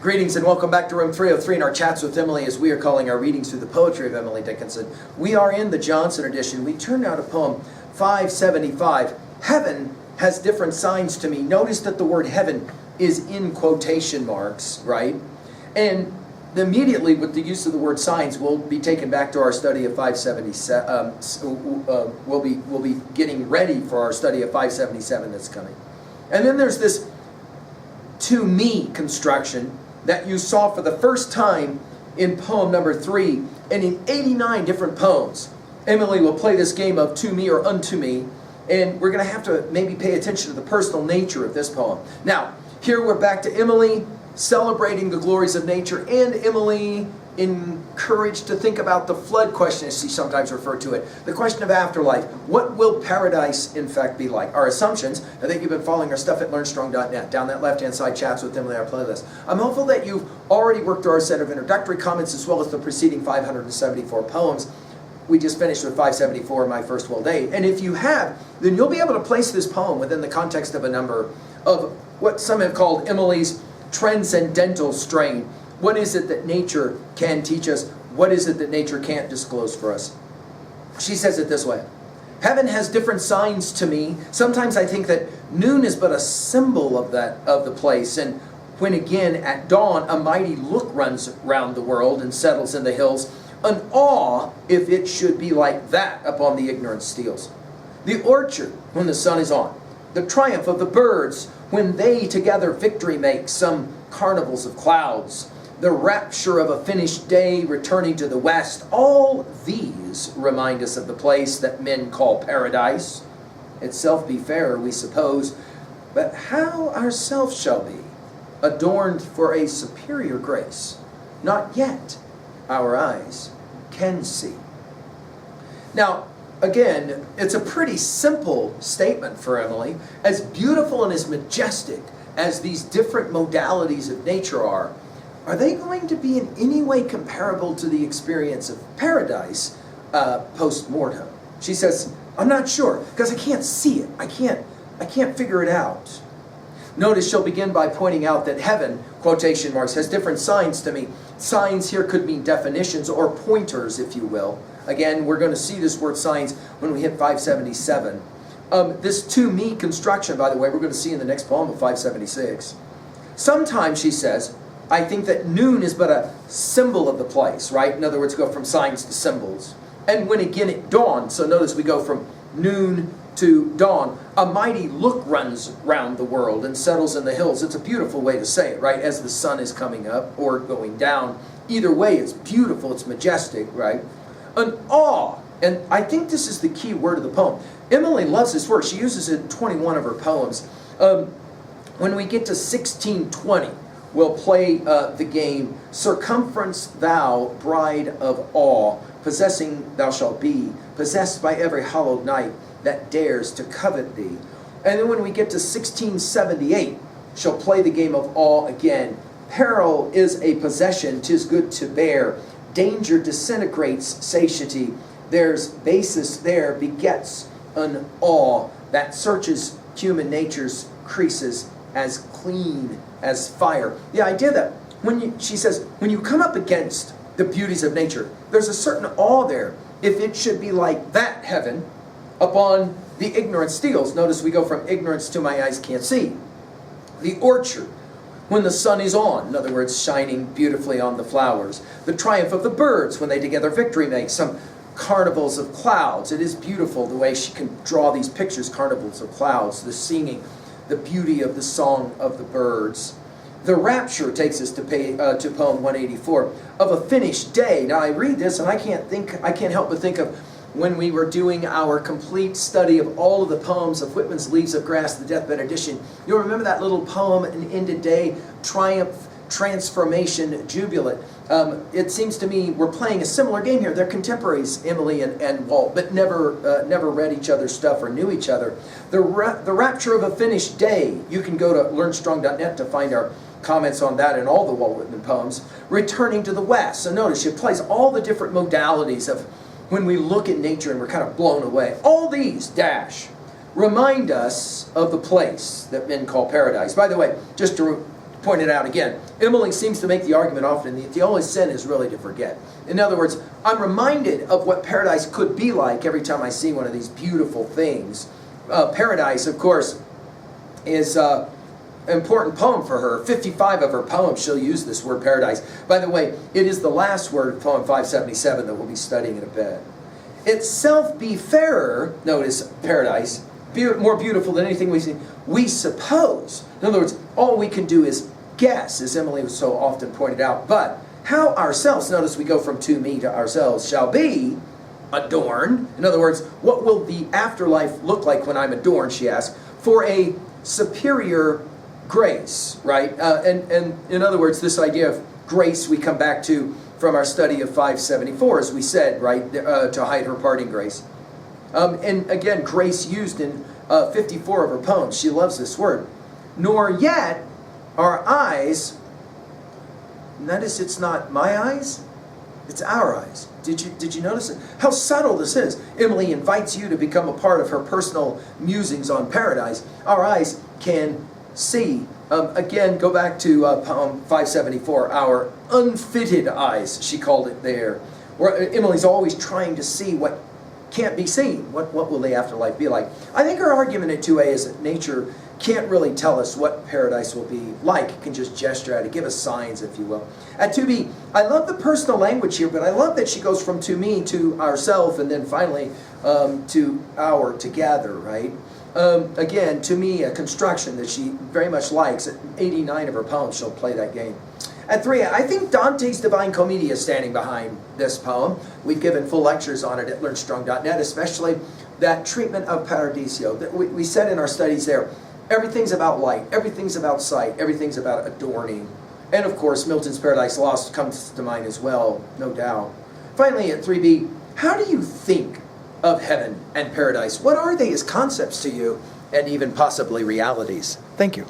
Greetings and welcome back to room 303 in our chats with Emily, as we are calling our readings through the poetry of Emily Dickinson. We are in the Johnson edition. We turned out a poem 575. Heaven has different signs to me. Notice that the word heaven is in quotation marks, right? And immediately with the use of the word signs, we'll be taken back to our study of 577. We'll be getting ready for our study of 577 that's coming. And then there's this to me construction that you saw for the first time in poem number 3 and in 89 different poems. Emily will play this game of to me or unto me, and we're going to have to maybe pay attention to the personal nature of this poem. Now, here we're back to Emily celebrating the glories of nature, and Emily encouraged to think about the flood question, as she sometimes referred to it, the question of afterlife. What will paradise in fact be like? Our assumptions. I think you've been following our stuff at learnstrong.net. Down that left hand side, chats with Emily, our playlist. I'm hopeful that you've already worked through our set of introductory comments as well as the preceding 574 poems. We just finished with 574, My First Well Day. And if you have, then you'll be able to place this poem within the context of a number of what some have called Emily's transcendental strain. What is it that nature can teach us? What is it that nature can't disclose for us? She says it this way. Heaven has different signs to me. Sometimes I think that noon is but a symbol of the place, and when again at dawn a mighty look runs round the world and settles in the hills, an awe if it should be like that upon the ignorant steels. The orchard when the sun is on, the triumph of the birds when they together victory make, some carnivals of clouds, the rapture of a finished day returning to the west, all these remind us of the place that men call paradise. Itself be fairer, we suppose, but how ourselves shall be, adorned for a superior grace, not yet our eyes can see. Now, again, it's a pretty simple statement for Emily. As beautiful and as majestic as these different modalities of nature are they going to be in any way comparable to the experience of paradise post-mortem? She says, I'm not sure, because I can't see it. I can't figure it out. Notice she'll begin by pointing out that heaven, quotation marks, has different signs to me. Signs here could mean definitions or pointers, if you will. Again, we're going to see this word signs when we hit 577. This to me construction, by the way, we're going to see in the next poem of 576. Sometimes, she says, I think that noon is but a symbol of the place, right? In other words, go from signs to symbols. And when again it dawns, so notice we go from noon to dawn, a mighty look runs round the world and settles in the hills. It's a beautiful way to say it, right? As the sun is coming up or going down. Either way, it's beautiful, it's majestic, right? An awe, and I think this is the key word of the poem. Emily loves this word. She uses it in 21 of her poems. When we get to 1620, we'll play the game, Circumference thou, bride of awe, possessing thou shalt be, possessed by every hallowed night that dares to covet thee. And then when we get to 1678, she'll play the game of awe again. Peril is a possession, 'tis good to bear. Danger disintegrates satiety. There's basis there, begets an awe that searches human nature's creases as clean as fire. The idea that she says, when you come up against the beauties of nature, there's a certain awe there. If it should be like that heaven upon the ignorant steels. Notice we go from ignorance to my eyes can't see. The orchard when the sun is on, in other words, shining beautifully on the flowers. The triumph of the birds when they together victory make, some carnivals of clouds. It is beautiful the way she can draw these pictures, carnivals of clouds, the singing, the beauty of the song of the birds. The rapture takes us to poem 184 of a finished day. Now I read this and I can't help but think of when we were doing our complete study of all of the poems of Whitman's Leaves of Grass, the Deathbed Edition. You'll remember that little poem, An Ended Day, Triumph, Transformation, Jubilant. It seems to me we're playing a similar game here. They're contemporaries, Emily and Walt, but never read each other's stuff or knew each other. The rapture of a finished day. You can go to learnstrong.net to find our comments on that and all the Walt Whitman poems. Returning to the West. So notice she plays all the different modalities of when we look at nature and we're kind of blown away. All these, remind us of the place that men call paradise. By the way, just to pointed out again, Emily seems to make the argument often that the only sin is really to forget. In other words, I'm reminded of what paradise could be like every time I see one of these beautiful things. Paradise, of course, is an important poem for her. 55 of her poems she'll use this word paradise. By the way, it is the last word of poem 577 that we'll be studying in a bit. Itself be fairer, notice paradise, more beautiful than anything we see, we suppose. In other words, all we can do is guess, as Emily was so often pointed out. But how ourselves, notice we go from to me to ourselves, shall be adorned. In other words, what will the afterlife look like when I'm adorned, she asks, for a superior grace, right? And in other words, this idea of grace we come back to from our study of 574, as we said, right, to hide her parting grace. And again, grace used in 54 of her poems. She loves this word. Nor yet our eyes, notice it's not my eyes, it's our eyes. Did you notice it? How subtle this is. Emily invites you to become a part of her personal musings on paradise. Our eyes can see. Again, go back to poem 574, our unfitted eyes, she called it there. Where Emily's always trying to see what can't be seen. What will the afterlife be like? I think her argument at 2a is that nature can't really tell us what paradise will be like. It can just gesture at it, give us signs, if you will. At 2b, I love the personal language here, but I love that she goes from to me to ourself, and then finally to our together, right? Again, to me, a construction that she very much likes. At 89 of her poems, she'll play that game. At 3, I think Dante's Divine Commedia is standing behind this poem. We've given full lectures on it at learnstrong.net, especially that treatment of Paradiso. We said in our studies there, everything's about light, everything's about sight, everything's about adorning. And of course, Milton's Paradise Lost comes to mind as well, no doubt. Finally, at 3b, how do you think of heaven and paradise? What are they as concepts to you, and even possibly realities? Thank you.